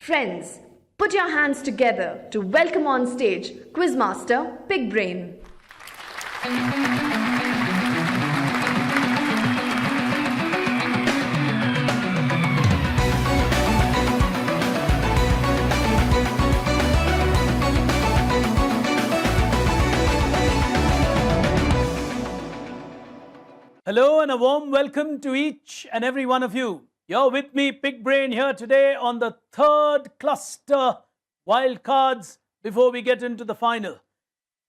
Friends, put your hands together to welcome on stage Quizmaster Pig Brain. Hello and a warm welcome to each and every one of you. You're with me, Pig Brain, here today on the third cluster wildcards before we get into the final.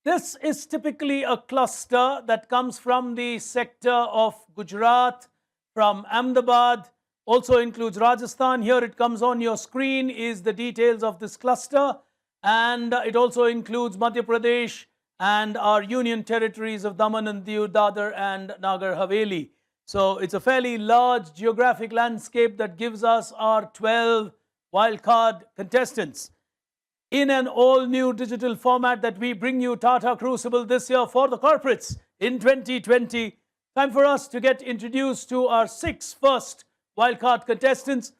This is typically a cluster that comes from the sector of Gujarat, from Ahmedabad, also includes Rajasthan. Here it comes on your screen is the details of this cluster, and it also includes Madhya Pradesh and our union territories of Daman and Diu, Dadar and Nagar Haveli. So it's a fairly large geographic landscape that gives us our 12 wildcard contestants. In an all-new digital format that we bring you, Tata Crucible, this year for the corporates in 2020. Time for us to get introduced to our 6 first wildcard contestants.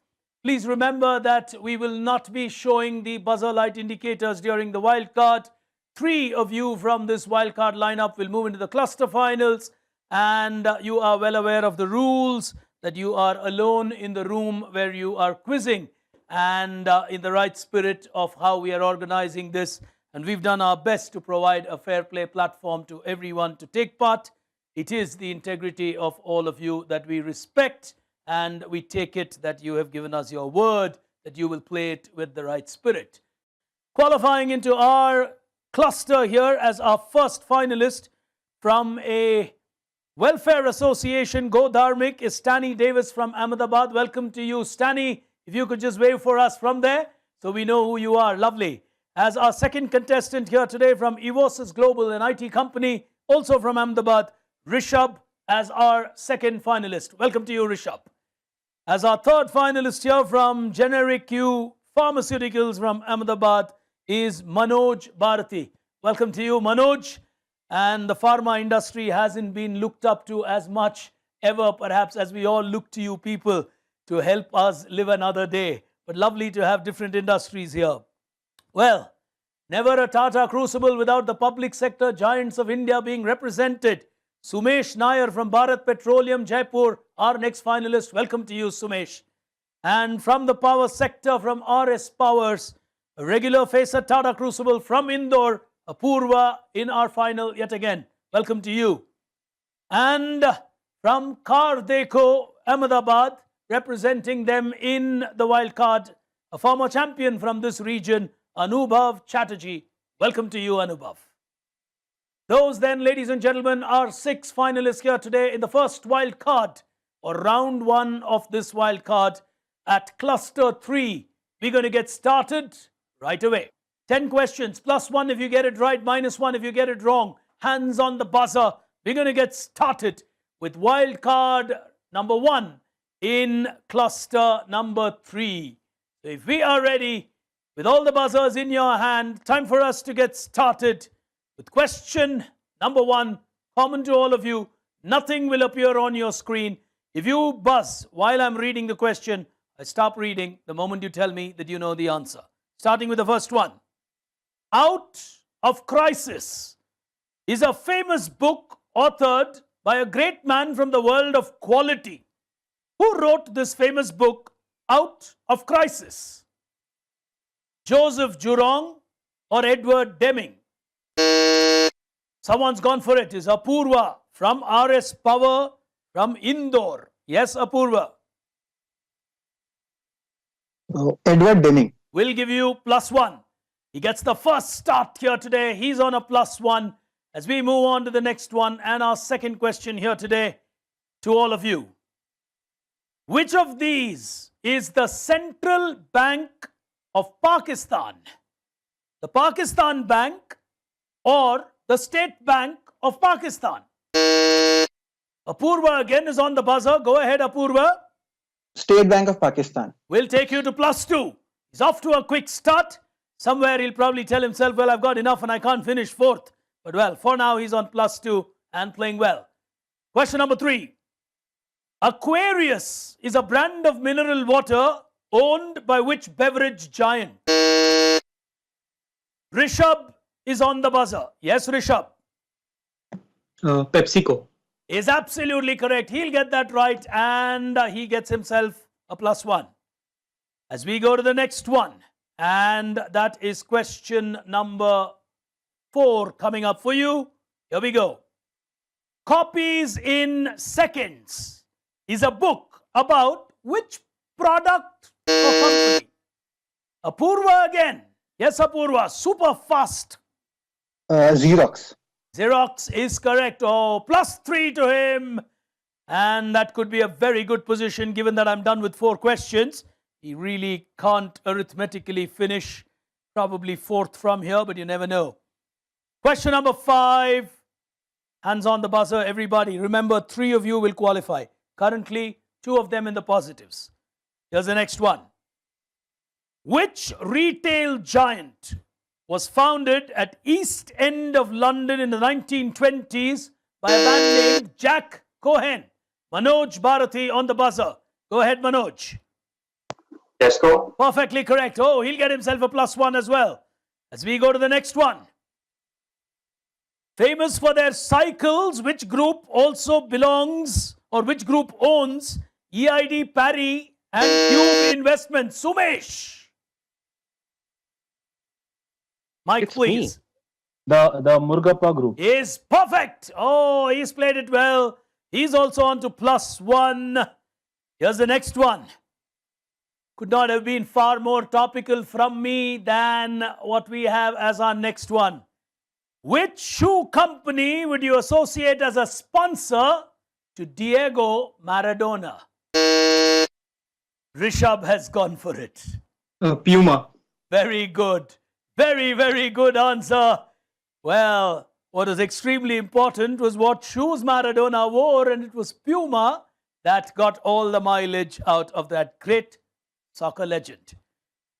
Please remember that we will not be showing the buzzer light indicators during the wildcard. 3 of you from this wildcard lineup will move into the cluster finals, and you are well aware of the rules, that you are alone in the room where you are quizzing, and in the right spirit of how we are organizing this, and we've done our best to provide a fair play platform to everyone to take part. It is the integrity of all of you that we respect, and we take it that you have given us your word that you will play it with the right spirit. Qualifying into our cluster here as our first finalist from a welfare association, Go Dharmik, is Stanny Davis from Ahmedabad. Welcome to you, Stanny. If you could just wave for us from there so we know who you are. Lovely. As our second contestant here today from Evosis Global, an IT company, also from Ahmedabad, Rishabh as our second finalist. Welcome to you, Rishabh. As our third finalist here from Generic Q Pharmaceuticals from Ahmedabad is Manoj Bharati. Welcome to you, Manoj. And the pharma industry hasn't been looked up to as much ever, perhaps, as we all look to you people to help us live another day. But lovely to have different industries here. Well, never a Tata Crucible without the public sector giants of India being represented. Sumesh Nair from Bharat Petroleum, Jaipur, our next finalist. Welcome to you, Sumesh. And from the power sector, from RS Powers, a regular face at Tata Crucible from Indore, Apurva in our final yet again. Welcome to you. And from Car Deco, Ahmedabad, representing them in the wildcard, a former champion from this region, Anubhav Chatterjee. Welcome to you, Anubhav. Those then, ladies and gentlemen, are 6 finalists here today in the first wildcard, or round 1 of this wildcard at cluster 3. We're going to get started right away. 10 questions, +1 if you get it right, -1 if you get it wrong. Hands on the buzzer. We're going to get started with wildcard number 1 in cluster number 3. So if we are ready, with all the buzzers in your hand, time for us to get started with question number 1, common to all of you. Nothing will appear on your screen. If you buzz while I'm reading the question, I stop reading the moment you tell me that you know the answer. Starting with the first one. Out of Crisis is a famous book authored by a great man from the world of quality. Who wrote this famous book, Out of Crisis? Joseph Jurong or Edward Deming? Someone's gone for it. Is Apurva from RS Power from Indore. Yes, Apurva. Edward Deming. We'll give you +1. He gets the first start here today. He's on a +1 as we move on to the next one and our second question here today to all of you. Which of these is the Central Bank of Pakistan? The Pakistan Bank or the State Bank of Pakistan? Apurva again is on the buzzer. Go ahead, Apurva. State Bank of Pakistan. We'll take you to +2. He's off to a quick start. Somewhere he'll probably tell himself, well, I've got enough and I can't finish 4th. But well, for now he's on +2 and playing well. Question number 3. Aquarius is a brand of mineral water owned by which beverage giant? Rishabh is on the buzzer. Yes, Rishabh PepsiCo. is absolutely correct. He'll get that right and he gets himself a +1. As we go to the next one, and that is question number 4 coming up for you. Here we go. Copies in Seconds is a book about which product or company? Apurva again. Yes, Apurva. Super fast. Xerox. Xerox is correct. Oh, +3 to him. And that could be a very good position given that I'm done with 4 questions. He really can't arithmetically finish. Probably 4th from here, but you never know. Question number 5. Hands on the buzzer, everybody. Remember, 3 of you will qualify. Currently, 2 of them in the positives. Here's the next one. Which retail giant was founded at East End of London in the 1920s by a man named Jack Cohen? Manoj Bharati on the buzzer. Go ahead, Manoj. Tesco. Perfectly correct. Oh, he'll get himself a +1 as well. As we go to the next one. Famous for their cycles, which group also belongs, or which group owns EID Parry and Cube Investments? Sumesh. Mike, It's please. The Murgappa Group. Is perfect. Oh, he's played it well. He's also on to +1. Here's the next one. Could not have been far more topical from me than what we have as our next one. Which shoe company would you associate as a sponsor to Diego Maradona? Rishabh has gone for it. Puma. Very good. Very, very good answer. Well, what was extremely important was what shoes Maradona wore, and it was Puma that got all the mileage out of that great soccer legend.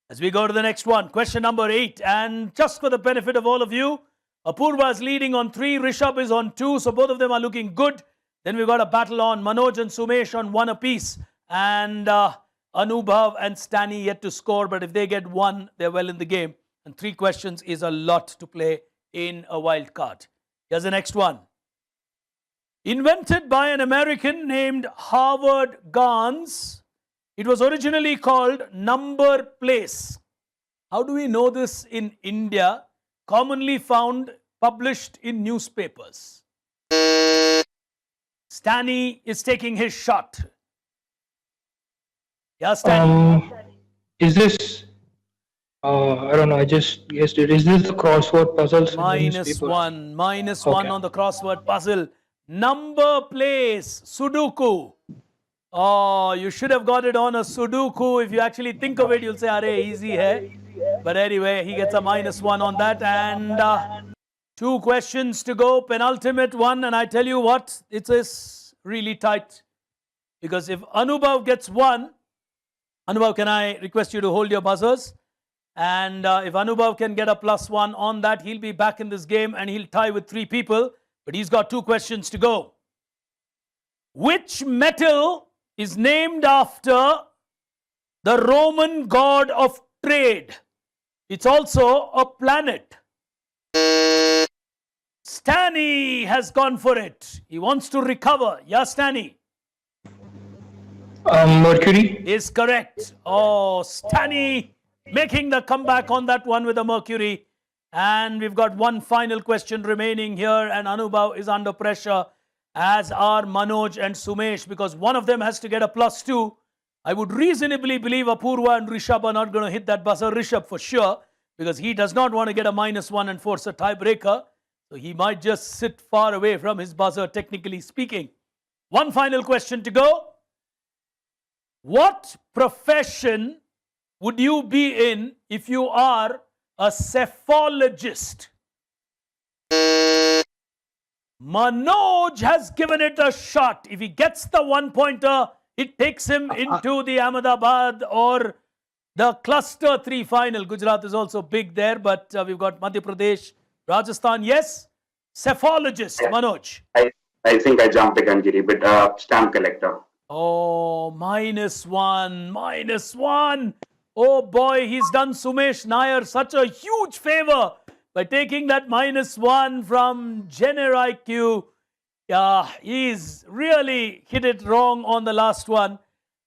As we go to the next one, question number 8, and just for the benefit of all of you, Apurva is leading on 3, Rishabh is on 2, so both of them are looking good. Then we've got a battle on Manoj and Sumesh on 1 apiece, and Anubhav and Stani yet to score, but if they get 1, they're well in the game. And 3 questions is a lot to play in a wild card. Here's the next one. Invented by an American named Howard Gans, it was originally called number place. How do we know this in India? Commonly found published in newspapers. Stani is taking his shot. Yeah, Stani. Is this? I don't know. I just guessed it. Is this the crossword puzzles? in the newspaper? -1 on the crossword puzzle. Number place, Sudoku. Oh, you should have got it on a Sudoku. If you actually think of it, you'll say, "Arey, easy hai." But anyway, he gets a -1 on that. And 2 questions to go, penultimate one. And I tell you what, it is really tight. Because if Anubhav gets 1, Anubhav, can I request you to hold your buzzers? And if Anubhav can get a +1 on that, he'll be back in this game and he'll tie with 3 people. But he's got 2 questions to go. Which metal is named after the Roman god of trade? It's also a planet. Stani has gone for it. He wants to recover. Yeah, Stani. Mercury. Is correct. Oh, Stani making the comeback on that one with a Mercury. And we've got 1 final question remaining here, and Anubhav is under pressure, as are Manoj and Sumesh, because one of them has to get a +2. I would reasonably believe Apurva and Rishabh are not going to hit that buzzer. Rishabh for sure, because he does not want to get a -1 and force a tiebreaker. So he might just sit far away from his buzzer, technically speaking. 1 final question to go. What profession would you be in if you are a cephalogist? Manoj has given it a shot. If he gets the 1-pointer, it takes him into the Ahmedabad or the cluster 3 final. Gujarat is also big there, but we've got Madhya Pradesh, Rajasthan. Yes, cephalogist, Manoj. I think I jumped the gun, Giri, but stamp collector. Oh, -1, -1. Oh boy, he's done Sumesh Nair such a huge favor by taking that -1 from Gener IQ. Yeah, he's really hit it wrong on the last one.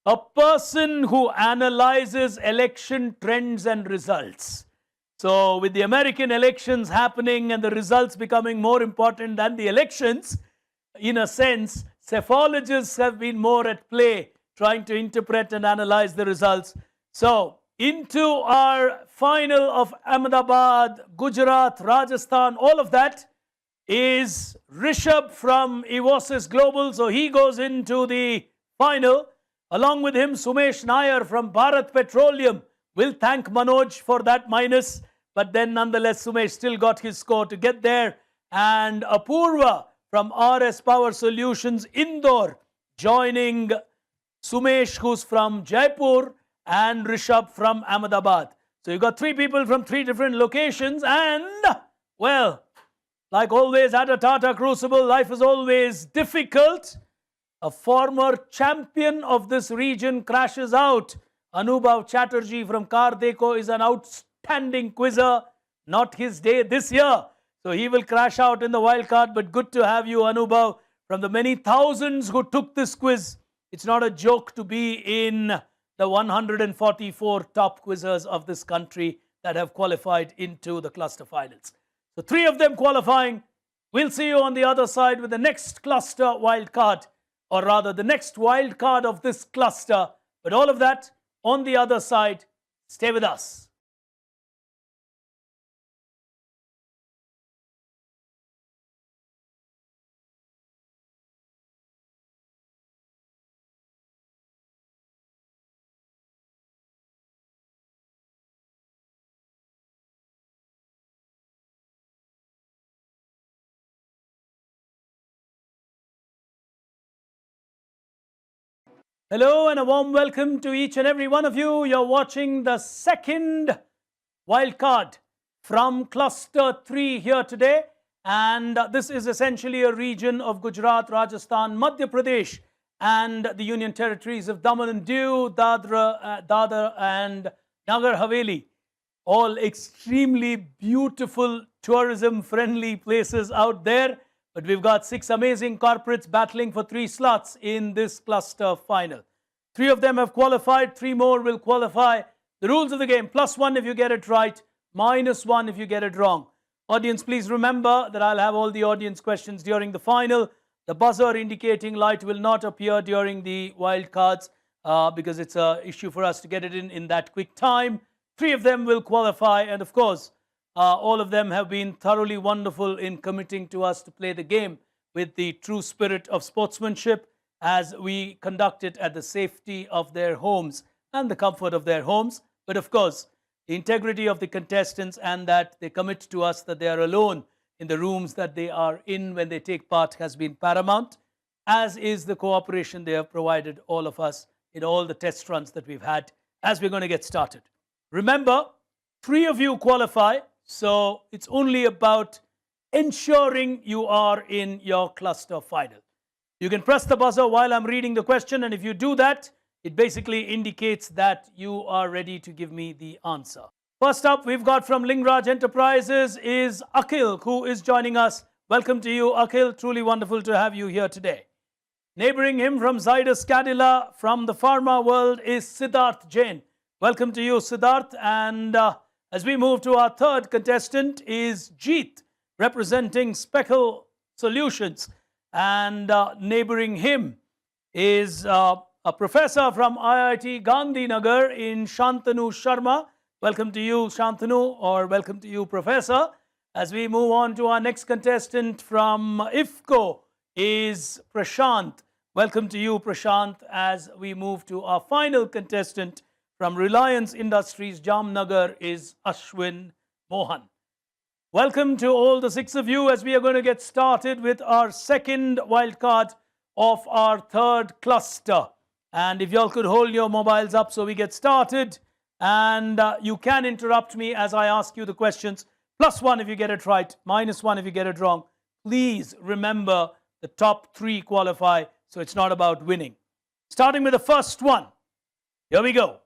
A person who analyzes election trends and results. So with the American elections happening and the results becoming more important than the elections, in a sense, psephologists have been more at play trying to interpret and analyze the results. So into our final of Ahmedabad, Gujarat, Rajasthan, all of that is Rishabh from Evosis Global. So he goes into the final. Along with him, Sumesh Nair from Bharat Petroleum. Will thank Manoj for that minus. But then nonetheless, Sumesh still got his score to get there. And Apurva from RS Power Solutions Indore joining Sumesh, who's from Jaipur, and Rishabh from Ahmedabad. So you got three people from three different locations. And, well, like always at a Tata Crucible, life is always difficult. A former champion of this region crashes out. Anubhav Chatterjee from Kardeko is an outstanding quizzer. Not his day this year. So he will crash out in the wild card. But good to have you, Anubhav. From the many thousands who took this quiz, it's not a joke to be in the 144 top quizzers of this country that have qualified into the cluster finals. So three of them qualifying. We'll see you on the other side with the next cluster wild card. Or rather, the next wild card of this cluster. But all of that on the other side. Stay with us. Hello and a warm welcome to each and every one of you. You're watching the second wildcard from Cluster 3 here today. And this is essentially a region of Gujarat, Rajasthan, Madhya Pradesh and the Union Territories of Daman and Diu, Dadra and Nagar Haveli. All extremely beautiful tourism-friendly places out there. But we've got 6 amazing corporates battling for 3 slots in this cluster final. 3 of them have qualified, 3 more will qualify. The rules of the game, +1 if you get it right, -1 if you get it wrong. Audience, please remember that I'll have all the audience questions during the final. The buzzer indicating light will not appear during the wild cards because it's an issue for us to get it in that quick time. 3 of them will qualify, and of course, all of them have been thoroughly wonderful in committing to us to play the game with the true spirit of sportsmanship as we conduct it at the safety of their homes and the comfort of their homes. But of course, the integrity of the contestants and that they commit to us that they are alone in the rooms that they are in when they take part has been paramount, as is the cooperation they have provided all of us in all the test runs that we've had as we're going to get started. Remember, 3 of you qualify. So it's only about ensuring you are in your cluster final. You can press the buzzer while I'm reading the question, and if you do that, it basically indicates that you are ready to give me the answer. First up, we've got from Lingraj Enterprises is Akhil, who is joining us. Welcome to you, Akhil. Truly wonderful to have you here today. Neighboring him from Zydus Cadilla from the pharma world is Siddharth Jain. Welcome to you, Siddharth. And as we move to our third contestant is Jeet, representing Speckle Solutions. And neighboring him is a professor from IIT Gandhinagar in Shantanu Sharma. Welcome to you, Shantanu, or welcome to you, Professor. As we move on to our next contestant from IFCO is Prashant. Welcome to you, Prashant, as we move to our final contestant from Reliance Industries Jamnagar is Ashwin Mohan. Welcome to all the 6 of you as we are going to get started with our second wildcard of our third cluster. And if y'all could hold your mobiles up so we get started. And you can interrupt me as I ask you the questions. +1 if you get it right, -1 if you get it wrong. Please remember the top 3 qualify, so it's not about winning. Starting with the first one. Here we go.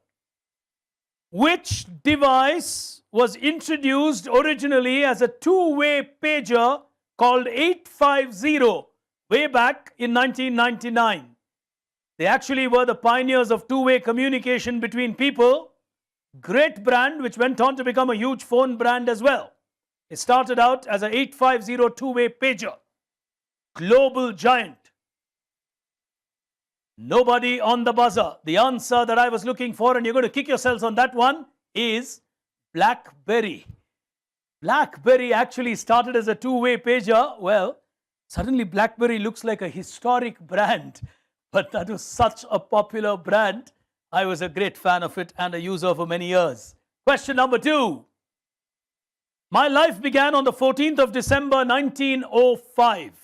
Which device was introduced originally as a two-way pager called 850 way back in 1999? They actually were the pioneers of two-way communication between people. Great brand, which went on to become a huge phone brand as well. It started out as a 850 two-way pager. Global giant. Nobody on the buzzer. The answer that I was looking for, and you're going to kick yourselves on that one, is BlackBerry. BlackBerry actually started as a two-way pager. Well, suddenly BlackBerry looks like a historic brand, but that was such a popular brand. I was a great fan of it and a user for many years. Question number 2. My life began on the 14th of December 1905.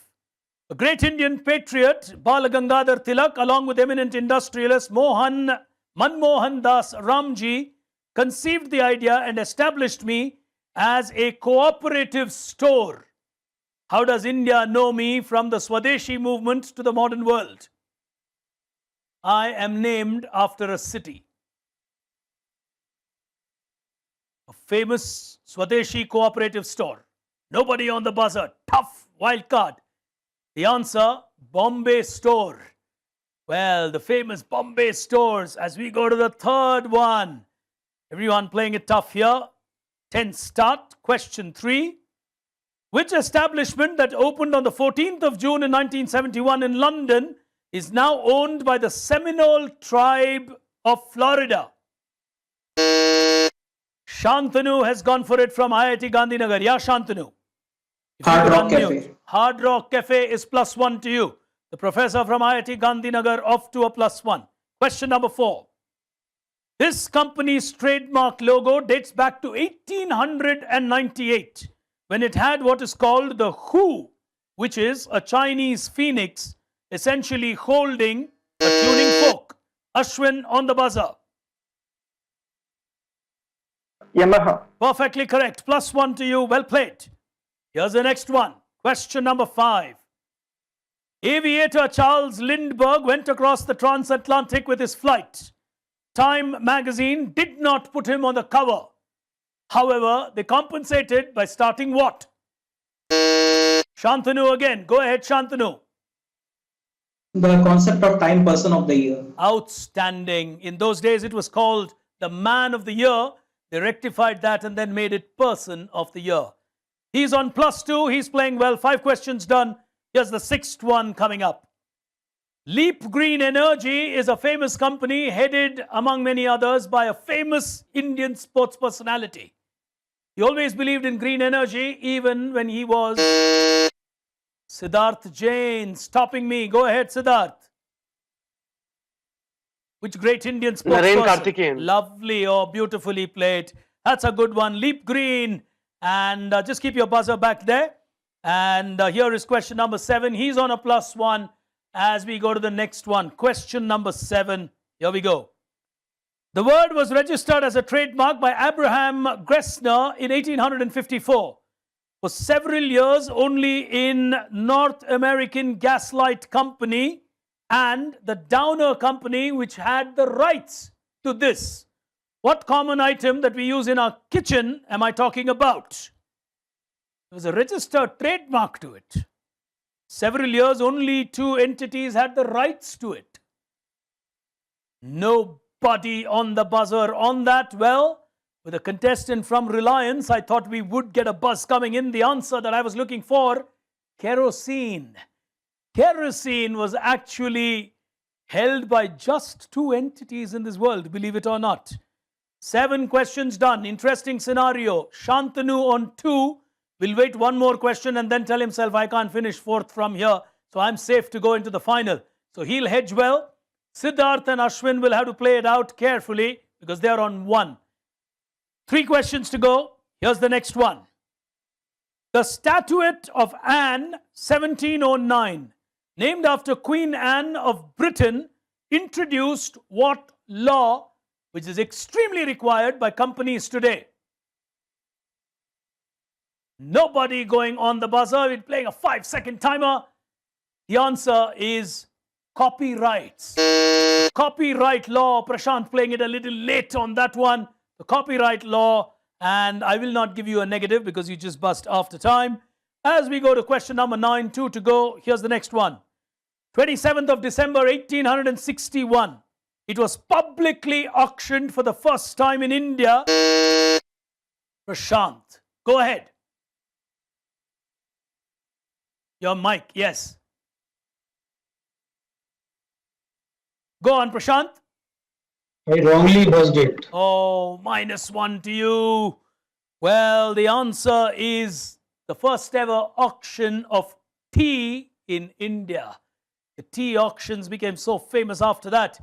A great Indian patriot, Balagangadhar Tilak, along with eminent industrialist Manmohan Das Ramji, conceived the idea and established me as a cooperative store. How does India know me from the Swadeshi movement to the modern world? I am named after a city. A famous Swadeshi cooperative store. Nobody on the buzzer. Tough wild card. The answer, Bombay store. Well, the famous Bombay stores. As we go to the third one. Everyone playing it tough here. 10 start. Question 3. Which establishment that opened on the 14th of June in 1971 in London is now owned by the Seminole tribe of Florida? Shantanu has gone for it from IIT Gandhinagar. Yeah, Shantanu. Hard Rock Cafe. Hard Rock Cafe is +1 to you. The professor from IIT Gandhinagar off to a +1. Question number 4. This company's trademark logo dates back to 1898 when it had what is called the Hu, which is a Chinese phoenix essentially holding a tuning fork. Ashwin on the buzzer. Yamaha. Perfectly correct. +1 to you. Well played. Here's the next one. Question number 5. Aviator Charles Lindbergh went across the transatlantic with his flight. Time magazine did not put him on the cover. However, they compensated by starting what? Shantanu again. Go ahead, Shantanu. The concept of Time Person of the Year. Outstanding. In those days, it was called the Man of the Year. They rectified that and then made it Person of the Year. He's on +2. He's playing well. 5 questions done. Here's the 6th one coming up. Leap Green Energy is a famous company headed, among many others, by a famous Indian sports personality. He always believed in green energy, even when he was Siddharth Jain. Stopping me. Go ahead, Siddharth. Which great Indian sports Naren person? Karthikeyan. Lovely. Oh, beautifully played. That's a good one. Leap Green. And just keep your buzzer back there. And here is question number 7. He's on a +1 as we go to the next one. Question number 7. Here we go. The word was registered as a trademark by Abraham Gressner in 1854. For several years, only in North American Gaslight Company and the Downer Company, which had the rights to this. What common item that we use in our kitchen am I talking about? There was a registered trademark to it. Several years, only 2 entities had the rights to it. Nobody on the buzzer on that. Well, with a contestant from Reliance, I thought we would get a buzz coming in. The answer that I was looking for, kerosene. Kerosene was actually held by just 2 entities in this world, believe it or not. 7 questions done. Interesting scenario. Shantanu on 2 will wait 1 more question and then tell himself, I can't finish 4th from here, so I'm safe to go into the final. So he'll hedge well. Siddharth and Ashwin will have to play it out carefully because they're on 1. 3 questions to go. Here's the next one. The Statuette of Anne, 1709, named after Queen Anne of Britain, introduced what law which is extremely required by companies today? Nobody going on the buzzer. We're playing a 5-second timer. The answer is copyrights. Copyright law, Prashant playing it a little late on that one. The copyright law, and I will not give you a negative because you just bust after time. As we go to question number 9, 2 to go, here's the next one. 27th of December 1861. It was publicly auctioned for the first time in India. Prashant, go ahead. Your mic, yes. Go on, Prashant. I wrongly buzzed it. Oh, -1 to you. Well, the answer is the first ever auction of tea in India. The tea auctions became so famous after that.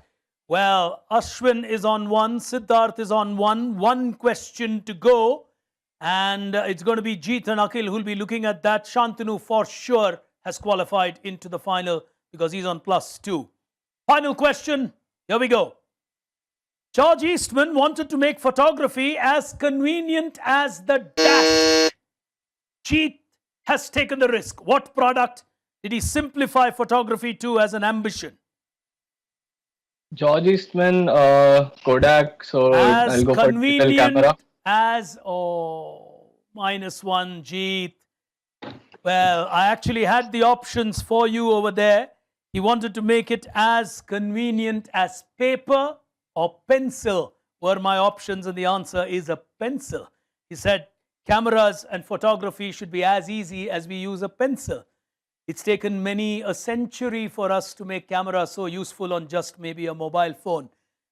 Well, Ashwin is on 1, Siddharth is on 1, 1 question to go. And it's going to be Jeet and Akhil who will be looking at that. Shantanu for sure has qualified into the final because he's on +2. Final question, here we go. George Eastman wanted to make photography as convenient as the dash. Jeet has taken the risk. What product did he simplify photography to as an ambition? George Eastman, Kodak. So As I'll go for digital convenient camera. as, oh, -1, Jeet. Well, I actually had the options for you over there. He wanted to make it as convenient as paper or pencil were my options, and the answer is a pencil. He said cameras and photography should be as easy as we use a pencil. It's taken many a century for us to make cameras so useful on just maybe a mobile phone.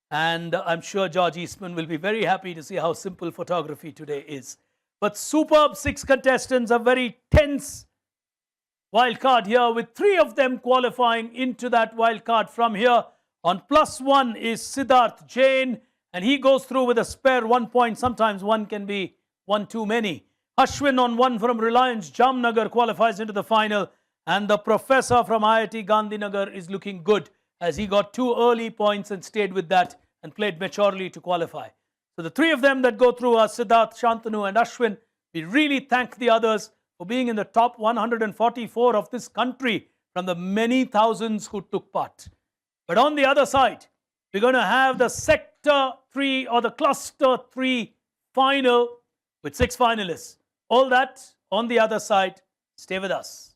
And I'm sure George Eastman will be very happy to see how simple photography today is. But superb 6 contestants, a very tense wild card here with 3 of them qualifying into that wild card from here. On +1 is Siddharth Jain, and he goes through with a spare 1 point. Sometimes one can be one too many. Ashwin on 1 from Reliance Jamnagar qualifies into the final. And the professor from IIT Gandhinagar is looking good as he got 2 early points and stayed with that and played maturely to qualify. So the 3 of them that go through are Siddharth, Shantanu and Ashwin. We really thank the others for being in the top 144 of this country from the many thousands who took part. But on the other side, we're going to have the Sector 3 or the Cluster 3 final with 6 finalists. All that on the other side. Stay with us.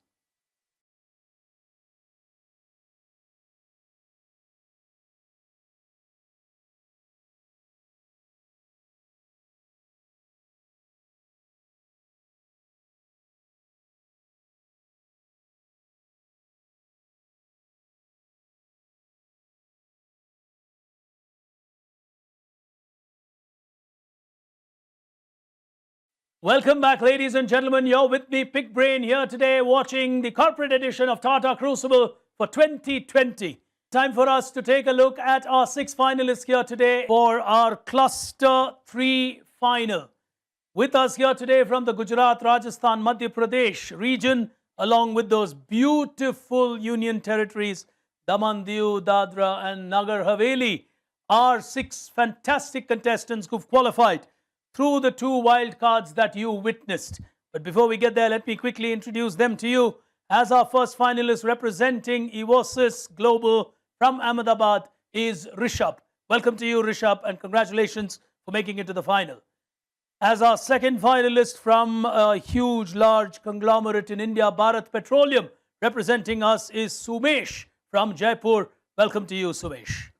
Welcome back, ladies and gentlemen. You're with me, Pig Brain, here today watching the corporate edition of Tata Crucible for 2020. Time for us to take a look at our 6 finalists here today for our Cluster 3 final. With us here today from the Gujarat, Rajasthan, Madhya Pradesh region, along with those beautiful union territories, Daman, Diu, Dadra and Nagar Haveli, are 6 fantastic contestants who've qualified through the 2 wild cards that you witnessed. But before we get there, let me quickly introduce them to you. As our first finalist representing Evosis Global from Ahmedabad is Rishabh. Welcome to you, Rishabh, and congratulations for making it to the final. As our second finalist from a huge, large conglomerate in India, Bharat Petroleum, representing us is Sumesh from Jaipur. Welcome to you, Sumesh.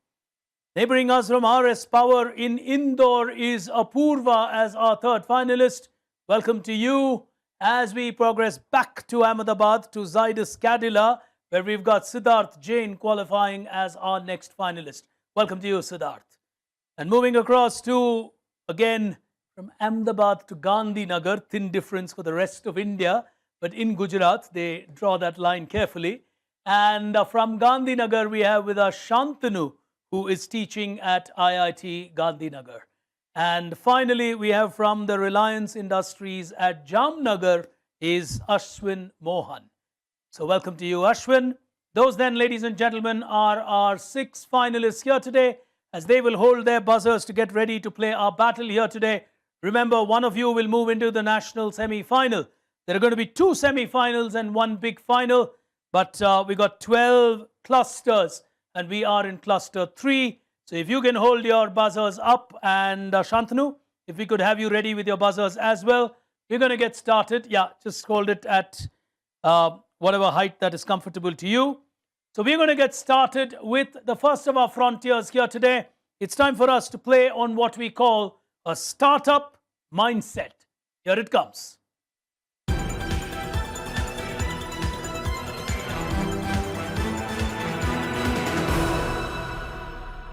Neighboring us from RS Power in Indore is Apurva as our third finalist. Welcome to you as we progress back to Ahmedabad to Zydus Cadila, where we've got Siddharth Jain qualifying as our next finalist. Welcome to you, Siddharth. And moving across to, again, from Ahmedabad to Gandhinagar, thin difference for the rest of India, but in Gujarat, they draw that line carefully. And from Gandhinagar, we have with us Shantanu, who is teaching at IIT Gandhinagar. And finally, we have from the Reliance Industries at Jamnagar is Ashwin Mohan. So welcome to you, Ashwin. Those then, ladies and gentlemen, are our 6 finalists here today as they will hold their buzzers to get ready to play our battle here today. Remember, one of you will move into the national semi-final. There are going to be 2 semi-finals and 1 big final. But we got 12 clusters, and we are in cluster 3. So if you can hold your buzzers up, and Shantanu, if we could have you ready with your buzzers as well, we're going to get started. Yeah, just hold it at whatever height that is comfortable to you. So we're going to get started with the first of our frontiers here today. It's time for us to play on what we call a startup mindset. Here it comes.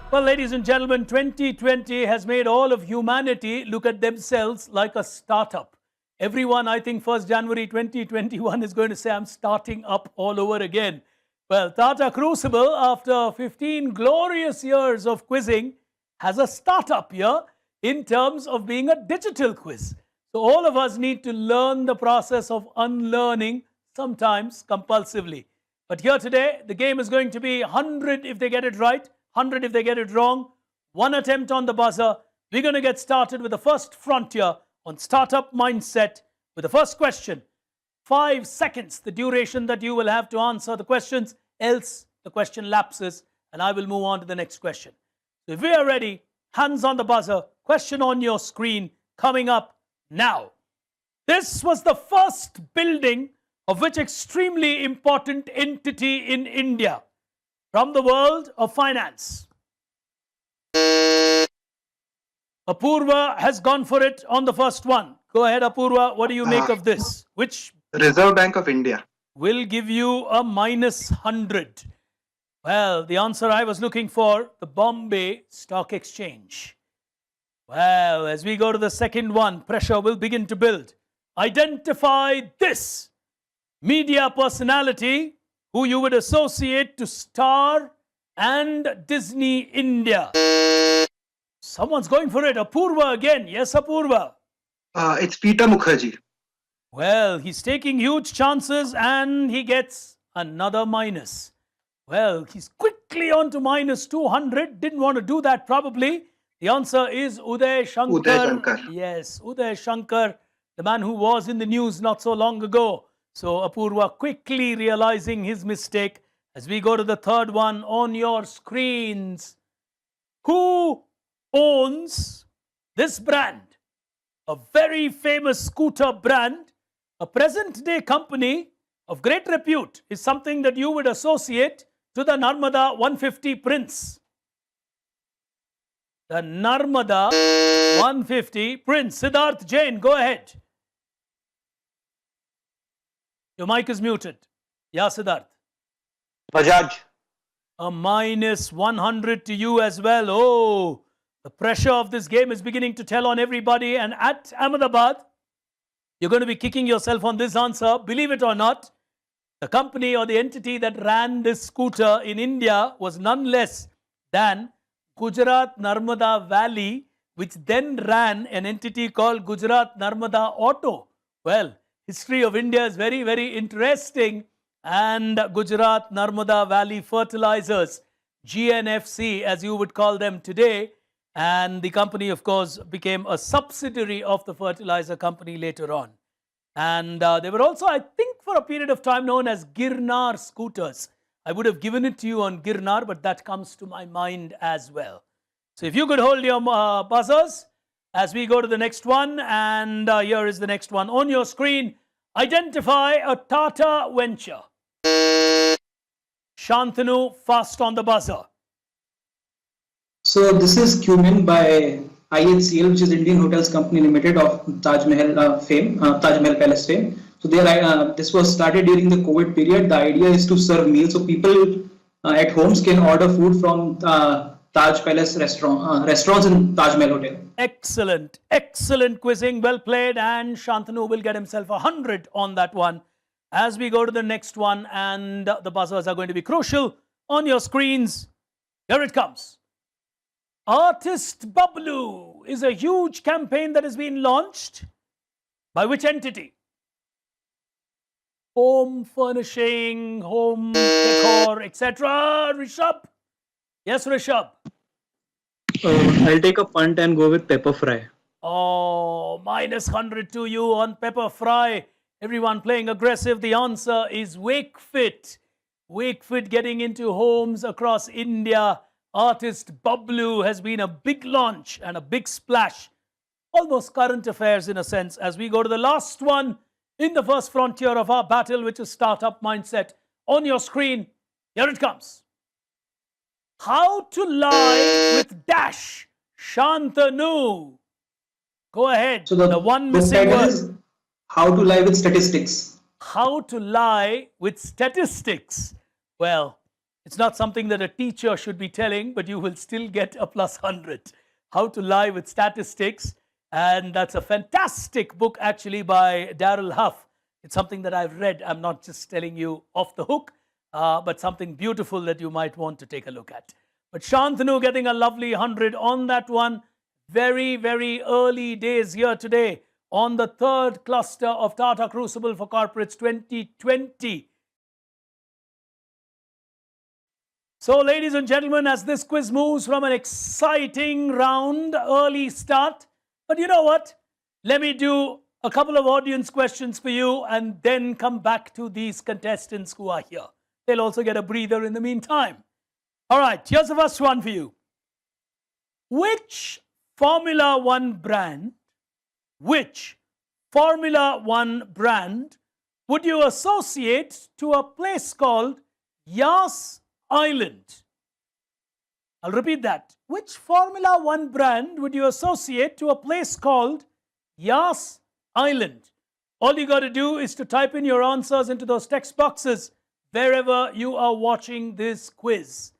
Well, ladies and gentlemen, 2020 has made all of humanity look at themselves like a startup. Everyone, I think, 1st January 2021 is going to say, I'm starting up all over again. Well, Tata Crucible, after 15 glorious years of quizzing, has a startup here in terms of being a digital quiz. So all of us need to learn the process of unlearning, sometimes compulsively. But here today, the game is going to be 100 if they get it right, 100 if they get it wrong. 1 attempt on the buzzer. We're going to get started with the first frontier on startup mindset with the first question. 5 seconds, the duration that you will have to answer the questions, else the question lapses and I will move on to the next question. So if we are ready, hands on the buzzer, question on your screen coming up now. This was the first building of which extremely important entity in India from the world of finance? Apurva has gone for it on the first one. Go ahead, Apurva. What do you make of this? Which Reserve Bank of India. will give you a -100. Well, the answer I was looking for, the Bombay Stock Exchange. Well, as we go to the second one, pressure will begin to build. Identify this media personality who you would associate to Star and Disney India. Someone's going for it. Apurva again. Yes, Apurva. It's Peter Mukherjee. Well, he's taking huge chances and he gets another minus. Well, he's quickly on to -200. Didn't want to do that probably. The answer is Uday Shankar. Uday Shankar. Yes, Uday Shankar, the man who was in the news not so long ago. So Apurva quickly realizing his mistake as we go to the third one on your screens. Who owns this brand? A very famous scooter brand, a present day company of great repute, is something that you would associate to the Narmada 150 Prince. The Narmada 150 Prince. Siddharth Jain, go ahead. Your mic is muted. Yeah, Siddharth. Bajaj. A -100 to you as well. Oh, the pressure of this game is beginning to tell on everybody. And at Ahmedabad, you're going to be kicking yourself on this answer. Believe it or not, the company or the entity that ran this scooter in India was none less than Gujarat Narmada Valley, which then ran an entity called Gujarat Narmada Auto. Well, history of India is very, very interesting. And Gujarat Narmada Valley Fertilizers, GNFC as you would call them today. And the company, of course, became a subsidiary of the fertilizer company later on. And they were also, I think, for a period of time known as Girnar scooters. I would have given it to you on Girnar, but that comes to my mind as well. So if you could hold your buzzers as we go to the next one. And here is the next one on your screen. Identify a Tata venture. Shantanu, fast on the buzzer. So this is Cumin by IHCL, which is Indian Hotels Company Limited of Taj Mahal fame, Taj Mahal Palace fame. So this was started during the COVID period. The idea is to serve meals, so people at homes can order food from Taj Palace restaurants in Taj Mahal Hotel. Excellent, excellent quizzing, well played, and Shantanu will get himself 100 on that one. As we go to the next one, and the buzzers are going to be crucial on your screens. Here it comes. Artist Bablu is a huge campaign that has been launched by which entity? Home furnishing, home decor, etc. Rishabh? Yes, Rishabh. I'll take a punt and go with pepper fry. Oh, -100 to you on pepper fry. Everyone playing aggressive. The answer is Wakefit. Wakeford getting into homes across India. Artist Bablu has been a big launch and a big splash. Almost current affairs in a sense, as we go to the last one in the first frontier of our battle, which is startup mindset. On your screen, here it comes. How to lie with dash. Shantanu. Go ahead. So the one book missing title word. is How to Lie with Statistics. How to lie with statistics. Well, it's not something that a teacher should be telling, but you will still get a +100. How to Lie with Statistics. And that's a fantastic book actually by Darrell Huff. It's something that I've read. I'm not just telling you off the hook, but something beautiful that you might want to take a look at. But Shantanu getting a lovely 100 on that one. Very, very early days here today on the third cluster of Tata Crucible for Corporates 2020. So, ladies and gentlemen, as this quiz moves from an exciting round, early start, but you know what? Let me do a couple of audience questions for you and then come back to these contestants who are here. They'll also get a breather in the meantime. All right, here's the first one for you. Which Formula One brand would you associate to a place called Yas Island? I'll repeat that. Which Formula One brand would you associate to a place called Yas Island? All you got to do is to type in your answers into those text boxes wherever you are watching this quiz.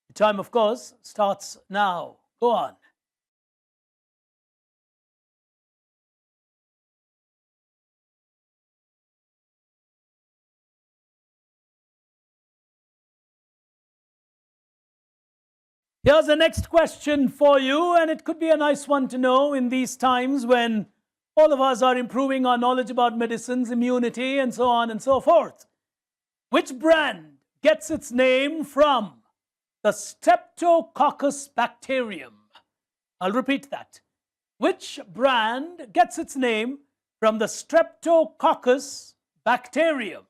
The time, of course, starts now. Go on. Here's the next question for you, and it could be a nice one to know in these times when all of us are improving our knowledge about medicines, immunity, and so on and so forth. Which brand gets its name from the Streptococcus bacterium? I'll repeat that. Which brand gets its name from the Streptococcus bacterium?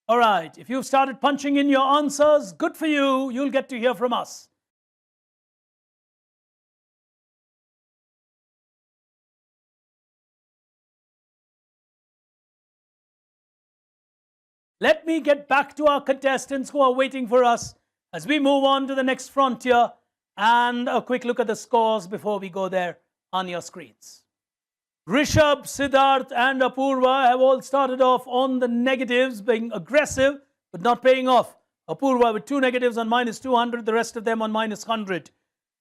All right, if you've started punching in your answers, good for you. You'll get to hear from us. Let me get back to our contestants who are waiting for us as we move on to the next frontier, and a quick look at the scores before we go there on your screens. Rishabh, Siddharth and Apurva have all started off on the negatives, being aggressive but not paying off. Apurva with 2 negatives on -200, the rest of them on -100.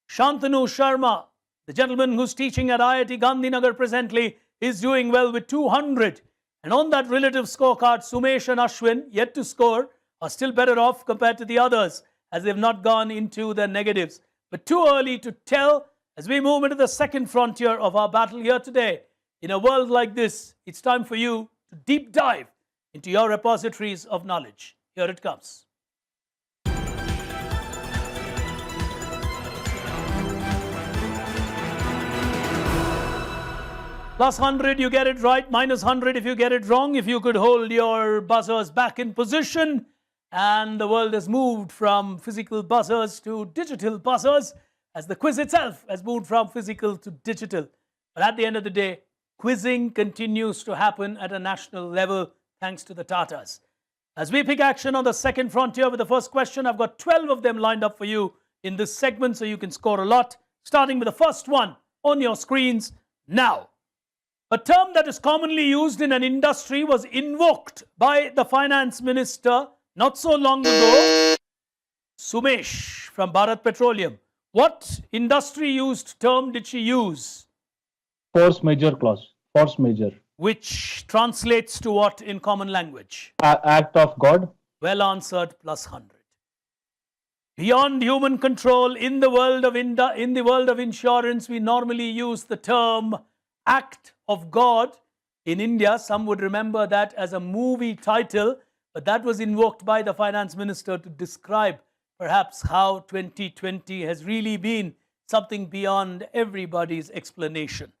Shantanu Sharma, the gentleman who's teaching at IIT Gandhinagar presently, is doing well with 200. And on that relative scorecard, Sumesh and Ashwin, yet to score, are still better off compared to the others as they've not gone into the negatives. But too early to tell as we move into the second frontier of our battle here today. In a world like this, it's time for you to deep dive into your repositories of knowledge. Here it comes. +100, you get it right. -100 if you get it wrong. If you could hold your buzzers back in position. And the world has moved from physical buzzers to digital buzzers, as the quiz itself has moved from physical to digital. But at the end of the day, quizzing continues to happen at a national level thanks to the Tatas. As we pick action on the second frontier with the first question, I've got 12 of them lined up for you in this segment so you can score a lot. Starting with the first one on your screens now. A term that is commonly used in an industry was invoked by the finance minister not so long ago. Sumesh from Bharat Petroleum. What industry used term did she use? Force majeure clause. Force majeure. Which translates to what in common language? Act of God. Well answered, +100. Beyond human control, in the world of insurance, we normally use the term act of God. In India, some would remember that as a movie title, but that was invoked by the finance minister to describe perhaps how 2020 has really been something beyond everybody's explanation.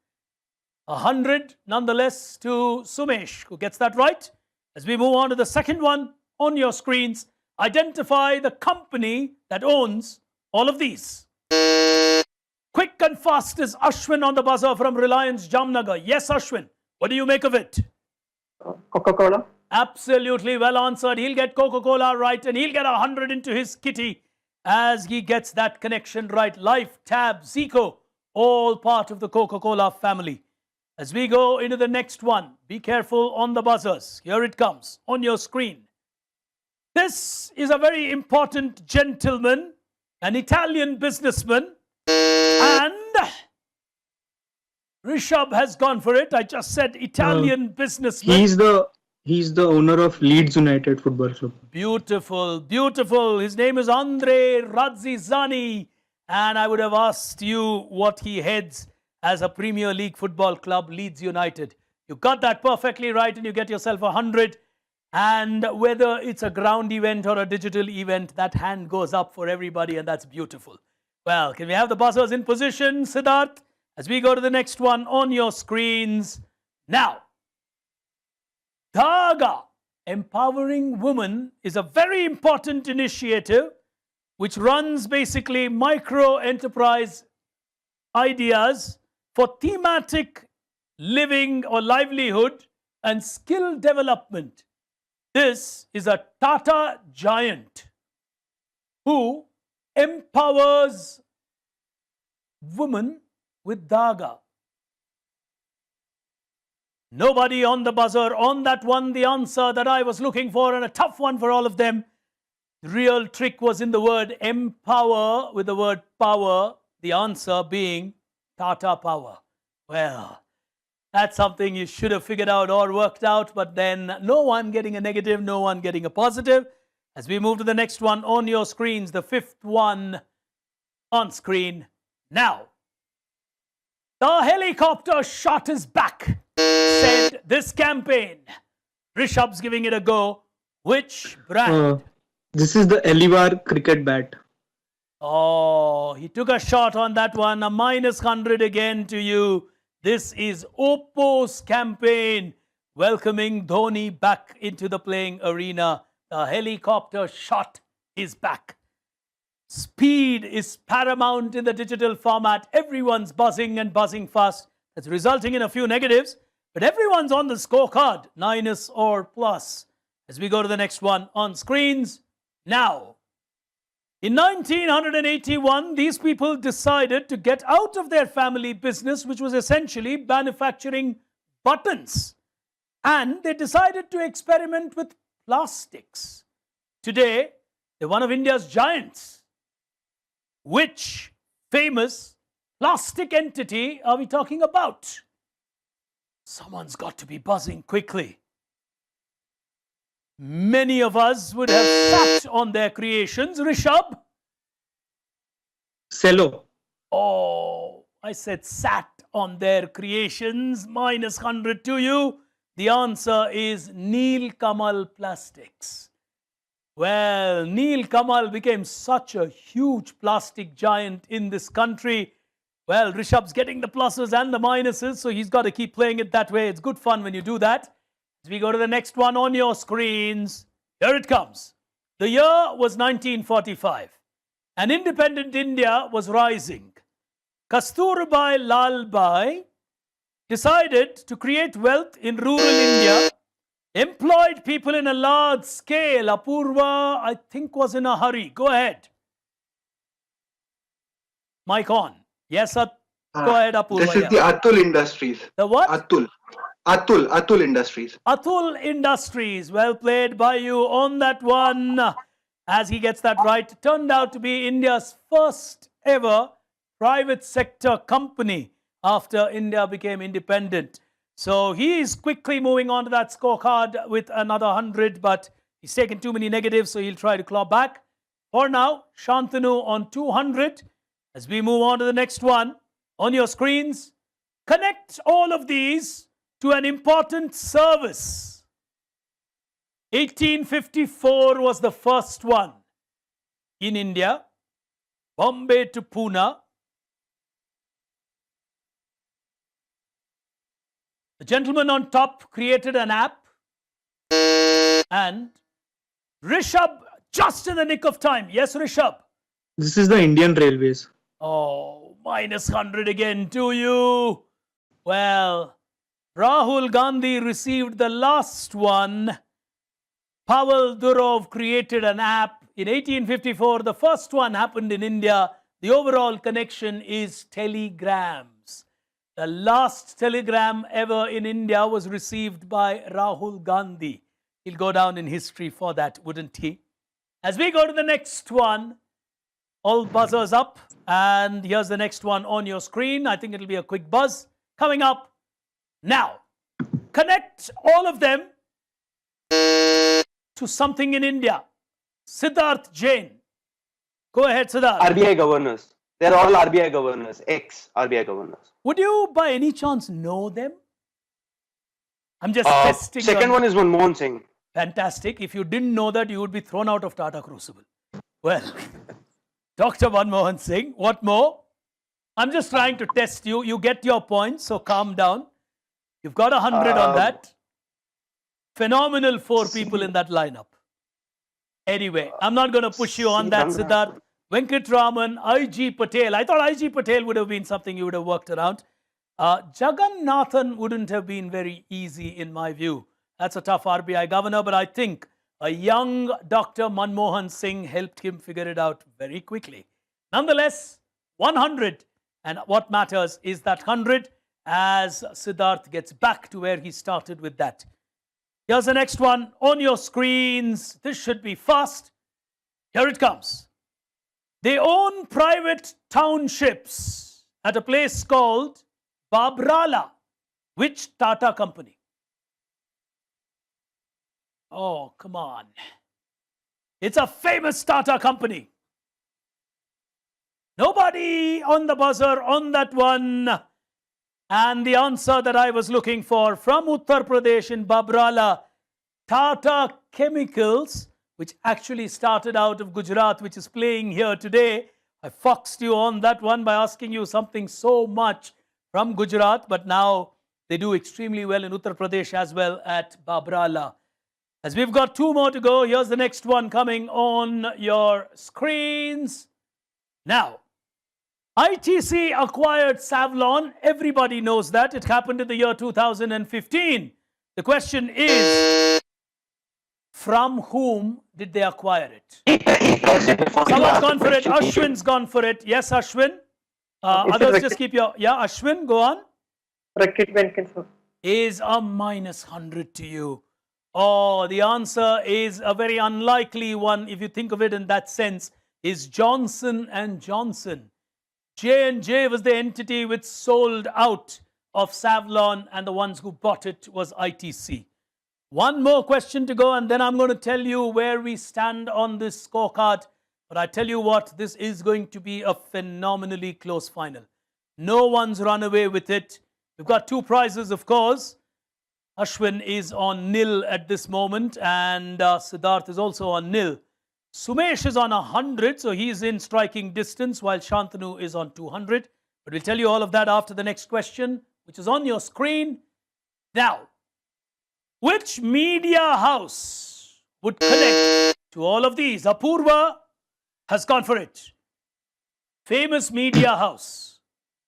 100 nonetheless to Sumesh, who gets that right. As we move on to the second one on your screens. Identify the company that owns all of these. Quick and fast is Ashwin on the buzzer from Reliance Jamnagar. Yes, Ashwin. What do you make of it? Coca-Cola. Absolutely well answered. He'll get Coca-Cola right and he'll get 100 into his kitty as he gets that connection right. Life, Tab, Zico, all part of the Coca-Cola family. As we go into the next one, be careful on the buzzers. Here it comes on your screen. This is a very important gentleman, an Italian businessman, and Rishabh has gone for it. I just said Italian businessman. He's the owner of Leeds United Football Club. Beautiful, beautiful. His name is Andre Razzizani. And I would have asked you what he heads as a Premier League football club, Leeds United. You got that perfectly right and you get yourself 100. And whether it's a ground event or a digital event, that hand goes up for everybody and that's beautiful. Well, can we have the buzzers in position, Siddharth? As we go to the next one on your screens now. DHAAGA, Empowering Women, is a very important initiative which runs basically micro enterprise ideas for thematic living or livelihood and skill development. This is a Tata giant who empowers women with DHAAGA. Nobody on the buzzer on that one, the answer that I was looking for, and a tough one for all of them. The real trick was in the word empower with the word power, the answer being Tata Power. Well, that's something you should have figured out or worked out, but then no one getting a negative, no one getting a positive. As we move to the next one on your screens, the fifth one on screen now. The helicopter shot is back, said this campaign. Rishabh's giving it a go. Which brand? This is the Elivar cricket bat. Oh, he took a shot on that one. A -100 again to you. This is Oppo's campaign welcoming Dhoni back into the playing arena. The helicopter shot is back. Speed is paramount in the digital format. Everyone's buzzing and buzzing fast. That's resulting in a few negatives, but everyone's on the scorecard, minus or plus. As we go to the next one on screens now. In 1981, these people decided to get out of their family business, which was essentially manufacturing buttons. And they decided to experiment with plastics. Today, they're one of India's giants. Which famous plastic entity are we talking about? Someone's got to be buzzing quickly. Many of us would have sat on their creations. Rishabh? Cello. Oh, I said sat on their creations. -100 to you. The answer is Neel Kamal Plastics. Well, Neel Kamal became such a huge plastic giant in this country. Well, Rishabh's getting the pluses and the minuses, so he's got to keep playing it that way. It's good fun when you do that. As we go to the next one on your screens, here it comes. The year was 1945, and independent India was rising. Kasturbai Lalbai decided to create wealth in rural India, employed people in a large scale. Apurva, I think, was in a hurry. Go ahead. Mic on. Yes, go ahead, Apurva. This is the Atul Industries. The what? Atul Industries. Atul Industries. Well played by you on that one. As he gets that right, turned out to be India's first ever private sector company after India became independent. So he is quickly moving on to that scorecard with another 100, but he's taken too many negatives, so he'll try to claw back. For now, Shantanu on 200. As we move on to the next one, on your screens, connect all of these to an important service. 1854 was the first one in India, Bombay to Pune. The gentleman on top created an app and Rishabh, just in the nick of time. Yes, Rishabh. This is the Indian Railways. Oh, minus 100 again to you. Well, Rahul Gandhi received the last one. Pavel Durov created an app in 1854. The first one happened in India. The overall connection is telegrams. The last telegram ever in India was received by Rahul Gandhi. He'll go down in history for that, wouldn't he? As we go to the next one, all buzzers up. And here's the next one on your screen. I think it'll be a quick buzz coming up now. Connect all of them to something in India. Siddharth Jain. Go ahead, Siddharth. RBI governors. They're all RBI governors, ex-RBI governors. Would you by any chance know them? I'm just testing. Second one is Manmohan Singh. Fantastic. If you didn't know that, you would be thrown out of Tata Crucible. Well, Dr. Manmohan Singh, what more? I'm just trying to test you. You get your points, so calm down. You've got 100 on that. Phenomenal 4 people in that lineup. Anyway, I'm not going to push you on that, Siddharth. Venkatraman, I.G. Patel. I thought I.G. Patel would have been something you would have worked around. Jagannathan wouldn't have been very easy in my view. That's a tough RBI governor, but I think a young Dr. Manmohan Singh helped him figure it out very quickly. Nonetheless, 100. And what matters is that 100 as Siddharth gets back to where he started with that. Here's the next one on your screens. This should be fast. Here it comes. They own private townships at a place called Babrala. Which Tata company? Oh, come on. It's a famous Tata company. Nobody on the buzzer on that one. And the answer that I was looking for from Uttar Pradesh in Babrala, Tata Chemicals, which actually started out of Gujarat, which is playing here today. I foxed you on that one by asking you something so much from Gujarat, but now they do extremely well in Uttar Pradesh as well at Babrala. As we've got 2 more to go, here's the next one coming on your screens. Now, ITC acquired Savlon. Everybody knows that. It happened in the year 2015. The question is, from whom did they acquire it? Someone's gone for it. Ashwin's gone for it. Yes, Ashwin. Others just keep your... Yeah, Ashwin, go on. Reckitt Benckiser. Is a minus 100 to you. Oh, the answer is a very unlikely one, if you think of it in that sense, is Johnson & Johnson. J&J was the entity which sold out of Savlon, and the ones who bought it was ITC. One more question to go, and then I'm going to tell you where we stand on this scorecard. But I tell you what, this is going to be a phenomenally close final. No one's run away with it. We've got 2 prizes, of course. Ashwin is on nil at this moment, and Siddharth is also on nil. Sumesh is on 100, so he's in striking distance, while Shantanu is on 200. But we'll tell you all of that after the next question, which is on your screen. Now, which media house would connect to all of these? Apurva has gone for it. Famous media house.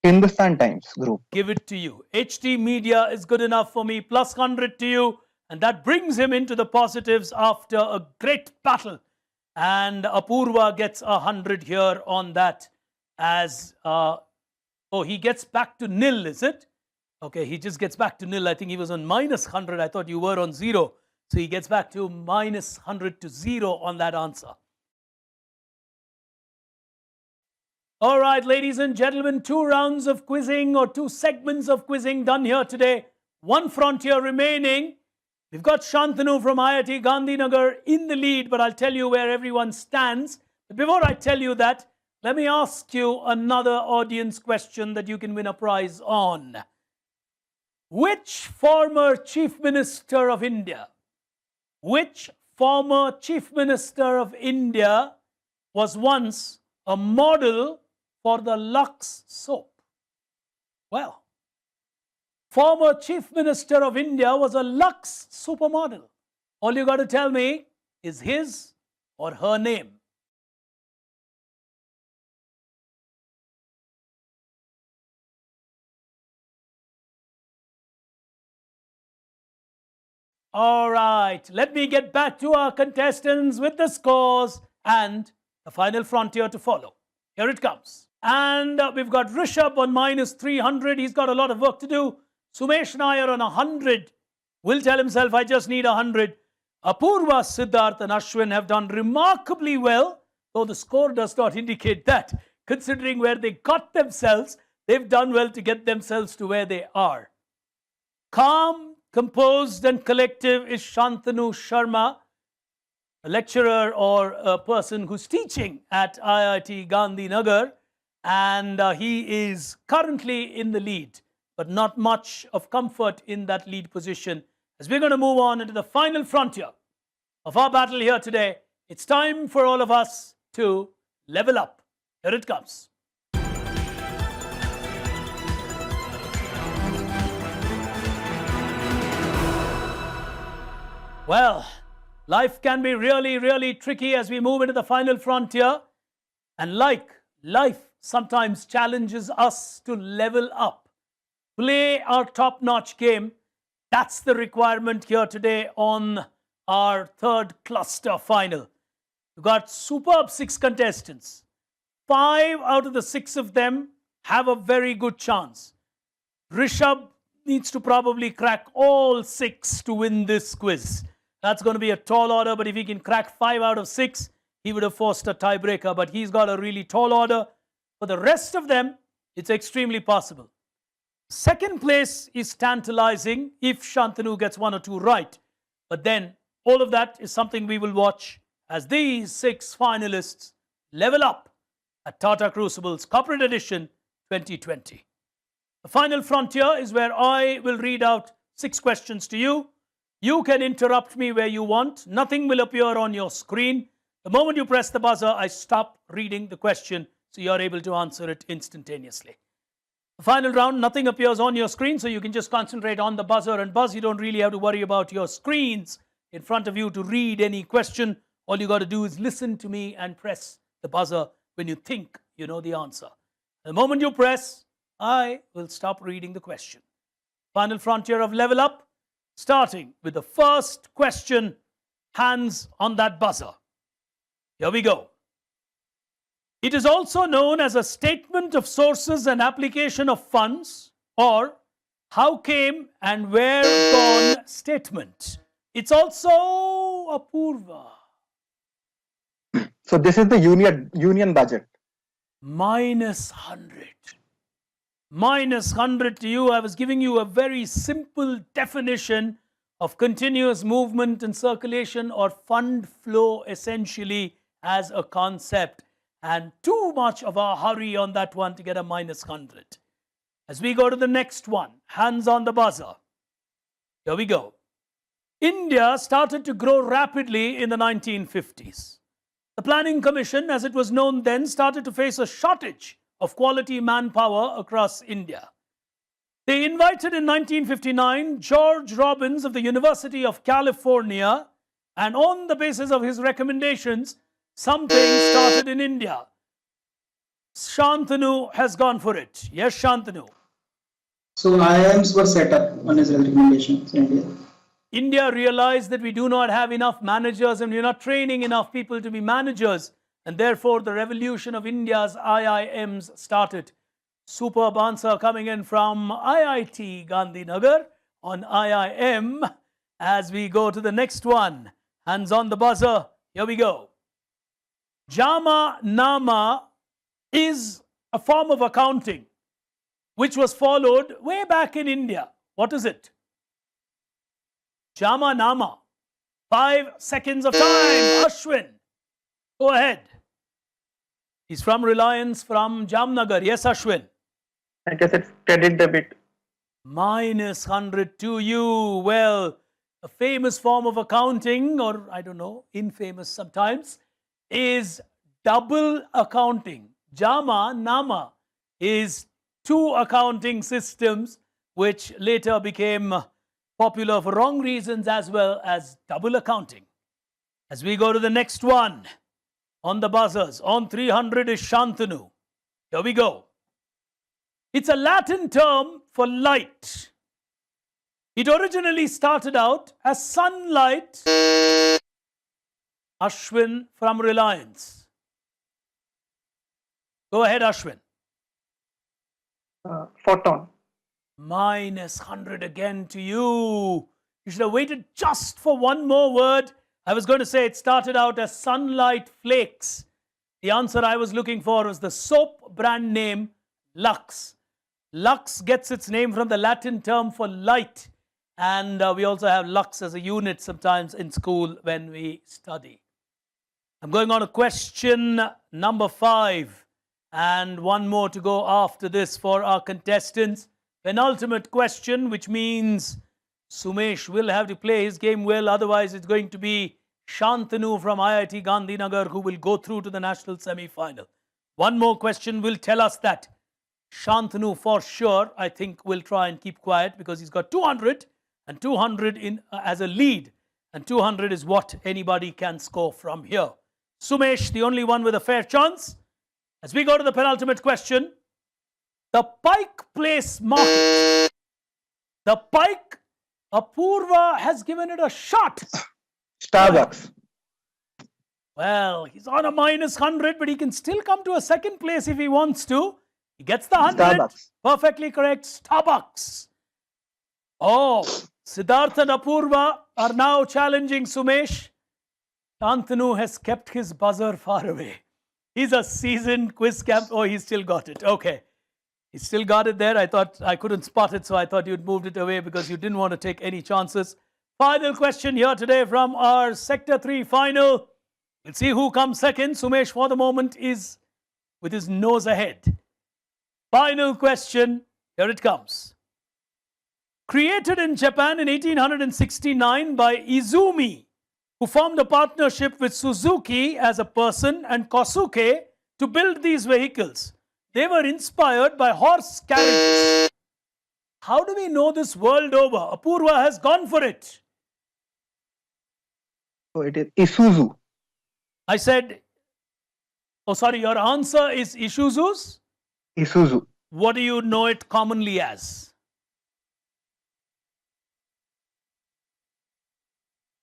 Hindustan Times Group. Give it to you. HT Media is good enough for me. Plus 100 to you. And that brings him into the positives after a great battle. And Apurva gets 100 here on that as... oh, he gets back to nil, is it? Okay, he just gets back to nil. I think he was on minus 100. I thought you were on 0. So he gets back to minus 100 to 0 on that answer. All right, ladies and gentlemen, 2 rounds of quizzing or 2 segments of quizzing done here today. 1 frontier remaining. We've got Shantanu from IIT Gandhinagar in the lead, but I'll tell you where everyone stands. But before I tell you that, let me ask you another audience question that you can win a prize on. Which former Chief Minister of India, which former Chief Minister of India was once a model for the Lux soap? Well, former Chief Minister of India was a Lux supermodel. All you got to tell me is his or her name? All right, let me get back to our contestants with the scores and the final frontier to follow. Here it comes. And we've got Rishabh on minus 300. He's got a lot of work to do. Sumesh Nair on 100. Will tell himself, I just need 100. Apurva, Siddharth and Ashwin have done remarkably well, though the score does not indicate that. Considering where they got themselves, they've done well to get themselves to where they are. Calm, composed and collective is Shantanu Sharma, a lecturer or a person who's teaching at IIT Gandhinagar, and he is currently in the lead, but not much of comfort in that lead position. As we're going to move on into the final frontier of our battle here today, it's time for all of us to level up. Here it comes. Well, life can be really, really tricky as we move into the final frontier. And like life sometimes challenges us to level up, play our top-notch game. That's the requirement here today on our third cluster final. We've got superb 6 contestants. 5 out of the 6 of them have a very good chance. Rishabh needs to probably crack all 6 to win this quiz. That's going to be a tall order, but if he can crack 5 out of 6, he would have forced a tiebreaker. But he's got a really tall order. For the rest of them, it's extremely possible. Second place is tantalizing if Shantanu gets 1 or 2 right. But then all of that is something we will watch as these 6 finalists level up at Tata Crucible's Corporate Edition 2020. The final frontier is where I will read out 6 questions to you. You can interrupt me where you want. Nothing will appear on your screen. The moment you press the buzzer, I stop reading the question so you're able to answer it instantaneously. The final round, nothing appears on your screen, so you can just concentrate on the buzzer and buzz. You don't really have to worry about your screens in front of you to read any question. All you got to do is listen to me and press the buzzer when you think you know the answer. The moment you press, I will stop reading the question. Final frontier of level up, starting with the first question, hands on that buzzer. Here we go. It is also known as a statement of sources and application of funds, or how came and where gone statement. It's also Apurva. So this is the union budget. Minus 100. Minus 100 to you. I was giving you a very simple definition of continuous movement and circulation, or fund flow essentially as a concept. And too much of a hurry on that one to get a minus 100. As we go to the next one, hands on the buzzer. Here we go. India started to grow rapidly in the 1950s. The Planning Commission, as it was known then, started to face a shortage of quality manpower across India. They invited in 1959 George Robbins of the University of California, and on the basis of his recommendations, something started in India. Shantanu has gone for it. Yes, Shantanu. So IIMs were set up on his recommendations in India. India realized that we do not have enough managers and we're not training enough people to be managers. And therefore, the revolution of India's IIMs started. Superb answer coming in from IIT Gandhinagar on IIM. As we go to the next one, hands on the buzzer. Here we go. Jama Nama is a form of accounting which was followed way back in India. What is it? Jama Nama. 5 seconds of time. Ashwin, go ahead. He's from Reliance, from Jamnagar. Yes, Ashwin. I guess it's credit debit. Minus 100 to you. Well, a famous form of accounting, or I don't know, infamous sometimes, is double accounting. Jama Nama is 2 accounting systems which later became popular for wrong reasons, as well as double accounting. As we go to the next one, on the buzzers, on 300 is Shantanu. Here we go. It's a Latin term for light. It originally started out as sunlight. Ashwin from Reliance. Go ahead, Ashwin. Photon. Minus 100 again to you. You should have waited just for one more word. I was going to say it started out as sunlight flakes. The answer I was looking for was the soap brand name Lux. Lux gets its name from the Latin term for light. And we also have Lux as a unit sometimes in school when we study. I'm going on to question number 5. And one more to go after this for our contestants. Penultimate question, which means Sumesh will have to play his game well. Otherwise, it's going to be Shantanu from IIT Gandhinagar who will go through to the national semi-final. One more question will tell us that. Shantanu for sure, I think, will try and keep quiet because he's got 200 and 200 in as a lead. And 200 is what anybody can score from here. Sumesh, the only one with a fair chance. As we go to the penultimate question, the Pike Place Market. The Pike, Apurva has given it a shot. Starbucks. Well, he's on a minus 100, but he can still come to a second place if he wants to. He gets the 100. Starbucks. Perfectly correct. Starbucks. Oh, Siddharth and Apurva are now challenging Sumesh. Shantanu has kept his buzzer far away. He's a seasoned quiz camp. Oh, he's still got it. Okay. He still got it there. I thought I couldn't spot it, so I thought you'd moved it away because you didn't want to take any chances. Final question here today from our Sector 3 final. We'll see who comes second. Sumesh, for the moment, is with his nose ahead. Final question. Here it comes. Created in Japan in 1869 by Izumi, who formed a partnership with Suzuki as a person and Kosuke to build these vehicles. They were inspired by horse carriages. How do we know this world over? Apurva has gone for it. So it is Isuzu. I said, oh sorry, your answer is Isuzu's? Isuzu. What do you know it commonly as?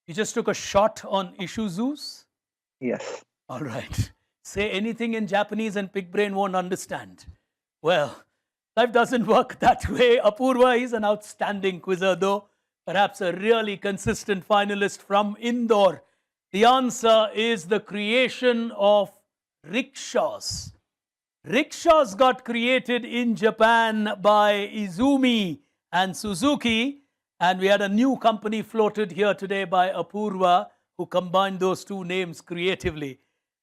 You just took a shot on Isuzu's? Yes. All right. Say anything in Japanese and Pig Brain won't understand. Well, life doesn't work that way. Apurva is an outstanding quizzer though. Perhaps a really consistent finalist from Indore. The answer is the creation of rickshaws. Rickshaws got created in Japan by Izumi and Suzuki. And we had a new company floated here today by Apurva who combined those two names creatively.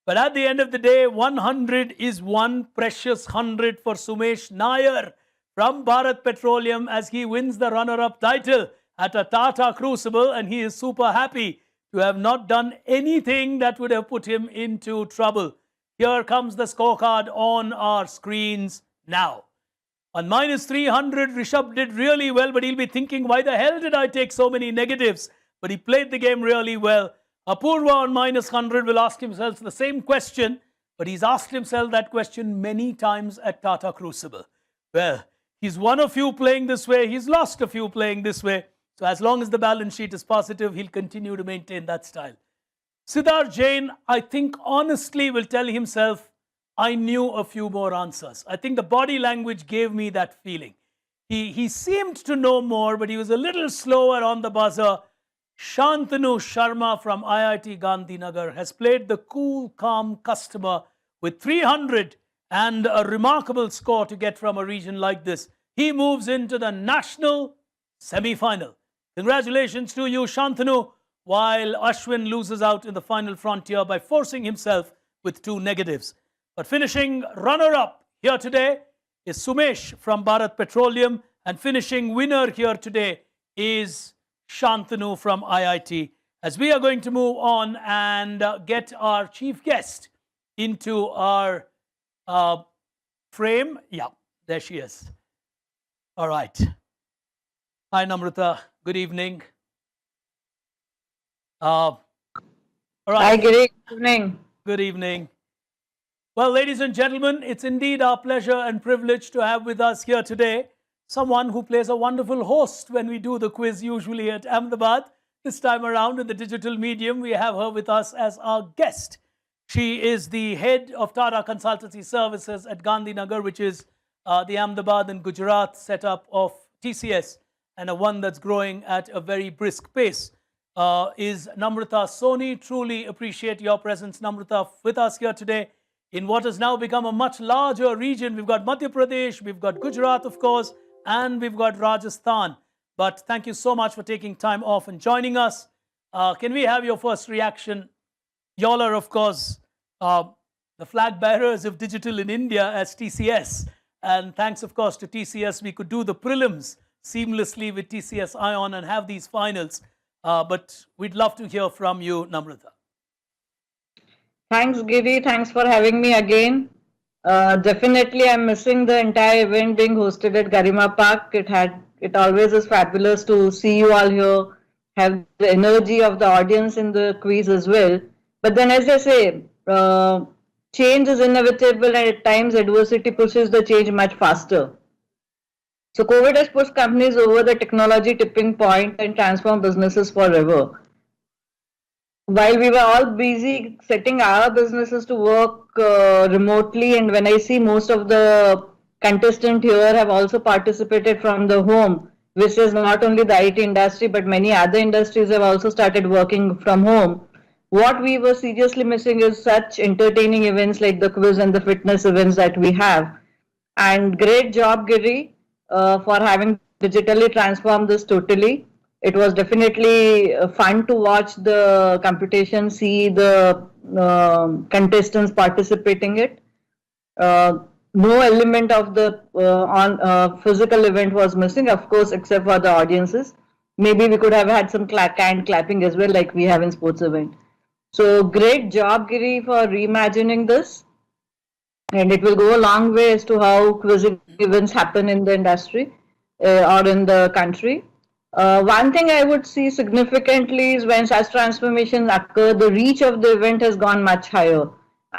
But at the end of the day, 100 is one precious 100 for Sumesh Nair from Bharat Petroleum as he wins the runner-up title at a Tata Crucible, and he is super happy to have not done anything that would have put him into trouble. Here comes the scorecard on our screens now. On minus 300, Rishabh did really well, but he'll be thinking, why the hell did I take so many negatives? But he played the game really well. Apurva on minus 100 will ask himself the same question, but he's asked himself that question many times at Tata Crucible. Well, he's won a few playing this way, he's lost a few playing this way. So as long as the balance sheet is positive, he'll continue to maintain that style. Siddharth Jain, I think honestly will tell himself, I knew a few more answers. I think the body language gave me that feeling. He seemed to know more, but he was a little slower on the buzzer. Shantanu Sharma from IIT Gandhinagar has played the cool, calm customer with 300 and a remarkable score to get from a region like this. He moves into the national semi-final. Congratulations to you, Shantanu, while Ashwin loses out in the final frontier by forcing himself with 2 negatives. But finishing runner-up here today is Sumesh from Bharat Petroleum, and finishing winner here today is Shantanu from IIT. As we are going to move on and get our chief guest into our frame. Yeah, there she is. All right. Hi, Namrata. Good evening. All right. Hi, Giri. Good evening. Good evening. Well, ladies and gentlemen, it's indeed our pleasure and privilege to have with us here today someone who plays a wonderful host when we do the quiz, usually at Ahmedabad. This time around in the digital medium, we have her with us as our guest. She is the head of Tata Consultancy Services at Gandhinagar, which is the Ahmedabad and Gujarat setup of TCS, and a one that's growing at a very brisk pace. Is Namrata Soni. Truly appreciate your presence, Namrata, with us here today in what has now become a much larger region. We've got Madhya Pradesh, we've got Gujarat, of course, and we've got Rajasthan. But thank you so much for taking time off and joining us. Can we have your first reaction? Y'all are, of course, the flag bearers of digital in India as TCS. And thanks, of course, to TCS, we could do the prelims seamlessly with TCS Ion and have these finals. But we'd love to hear from you, Namrata. Thanks, Giri. Thanks for having me again. Definitely, I'm missing the entire event being hosted at Garima Park. It always is fabulous to see you all here, have the energy of the audience in the quiz as well. But then, as I say, change is inevitable, and at times adversity pushes the change much faster. So COVID has pushed companies over the technology tipping point and transformed businesses forever. While we were all busy setting our businesses to work remotely, and when I see most of the contestants here have also participated from the home, which is not only the IT industry, but many other industries have also started working from home. What we were seriously missing is such entertaining events like the quiz and the fitness events that we have. And great job, Giri, for having digitally transformed this totally. It was definitely fun to watch the competition, see the contestants participating it. No element of the physical event was missing, of course, except for the audiences. Maybe we could have had some canned clapping as well, like we have in sports event. So great job, Giri, for reimagining this. And it will go a long way as to how quiz events happen in the industry or in the country. One thing I would see significantly is when such transformations occur, the reach of the event has gone much higher.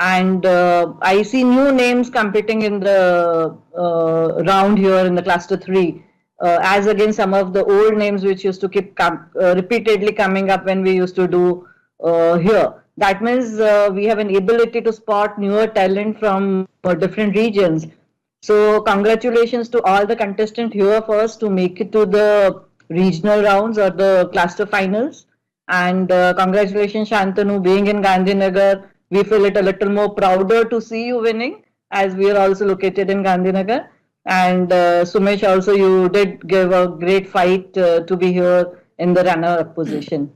And I see new names competing in the round here in the cluster 3, as against some of the old names which used to keep repeatedly coming up when we used to do here. That means we have an ability to spot newer talent from different regions. So congratulations to all the contestants here first to make it to the regional rounds or the cluster finals. And congratulations, Shantanu, being in Gandhinagar. We feel it a little more prouder to see you winning, as we are also located in Gandhinagar. And Sumesh, also you did give a great fight to be here in the runner-up position.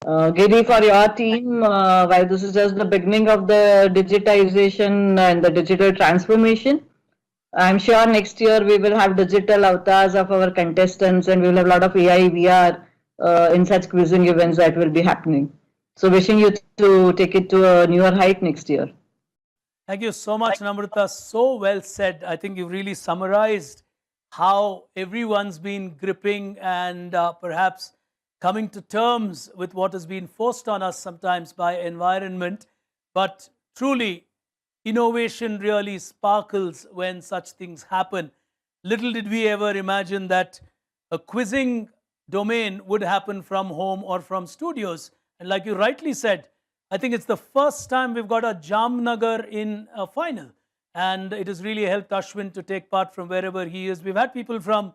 Giri, for your team, while this is just the beginning of the digitization and the digital transformation, I'm sure next year we will have digital avatars of our contestants, and we will have a lot of AI, VR in such quizzing events that will be happening. So wishing you to take it to a newer height next year. Thank you so much, Namrata. So well said. I think you really summarized how everyone's been gripping and perhaps coming to terms with what has been forced on us sometimes by environment. But truly, innovation really sparkles when such things happen. Little did we ever imagine that a quizzing domain would happen from home or from studios. And like you rightly said, I think it's the first time we've got a Jamnagar in a final. And it has really helped Ashwin to take part from wherever he is. We've had people from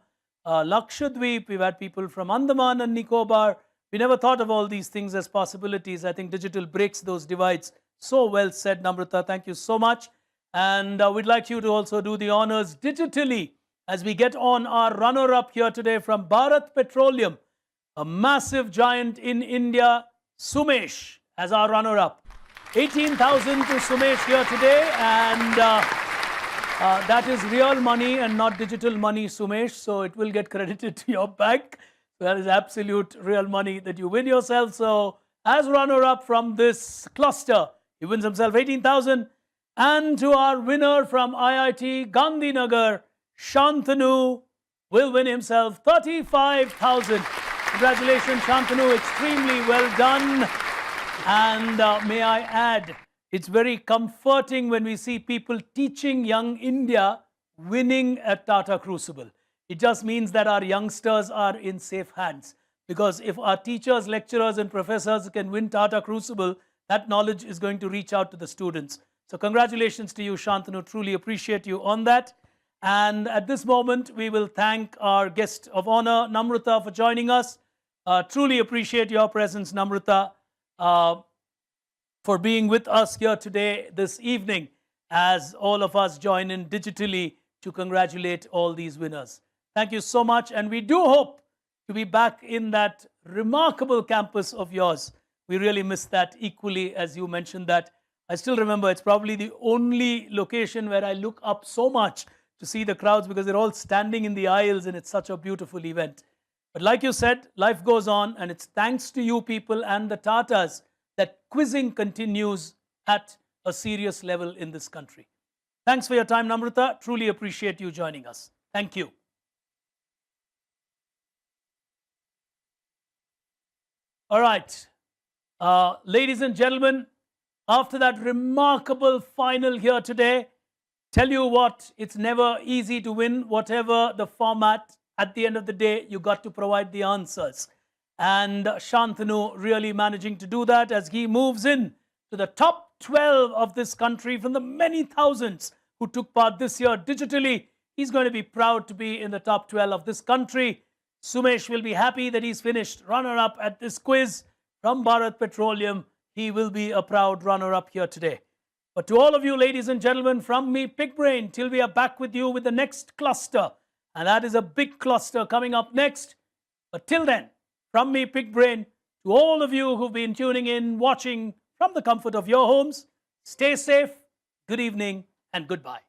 Lakshadweep, we've had people from Andaman and Nicobar. We never thought of all these things as possibilities. I think digital breaks those divides. So well said, Namrata. Thank you so much. And we'd like you to also do the honors digitally as we get on our runner-up here today from Bharat Petroleum, a massive giant in India, Sumesh, as our runner-up. 18,000 to Sumesh here today, and that is real money and not digital money, Sumesh, so it will get credited to your bank. That is absolute real money that you win yourself. So as runner-up from this cluster, he wins himself 18,000. And to our winner from IIT Gandhinagar, Shantanu, will win himself 35,000. Congratulations, Shantanu. Extremely well done. And may I add, it's very comforting when we see people teaching young India winning at Tata Crucible. It just means that our youngsters are in safe hands. Because if our teachers, lecturers and professors can win Tata Crucible, that knowledge is going to reach out to the students. So congratulations to you, Shantanu. Truly appreciate you on that. And at this moment, we will thank our guest of honor, Namrata, for joining us. Truly appreciate your presence, Namrata, for being with us here today, this evening, as all of us join in digitally to congratulate all these winners. Thank you so much. And we do hope to be back in that remarkable campus of yours. We really miss that equally, as you mentioned that. I still remember it's probably the only location where I look up so much to see the crowds because they're all standing in the aisles and it's such a beautiful event. But like you said, life goes on, and it's thanks to you people and the Tatas that quizzing continues at a serious level in this country. Thanks for your time, Namrata. Truly appreciate you joining us. Thank you. All right. Ladies and gentlemen, after that remarkable final here today, tell you what, it's never easy to win whatever the format. At the end of the day, you got to provide the answers. And Shantanu really managing to do that as he moves in to the top 12 of this country from the many thousands who took part this year digitally. He's going to be proud to be in the top 12 of this country. Sumesh will be happy that he's finished runner-up at this quiz from Bharat Petroleum. He will be a proud runner-up here today. But to all of you, ladies and gentlemen, from me, Pig Brain, till we are back with you with the next cluster. And that is a big cluster coming up next. But till then, from me, Pig Brain, to all of you who've been tuning in, watching from the comfort of your homes, stay safe, good evening, and goodbye.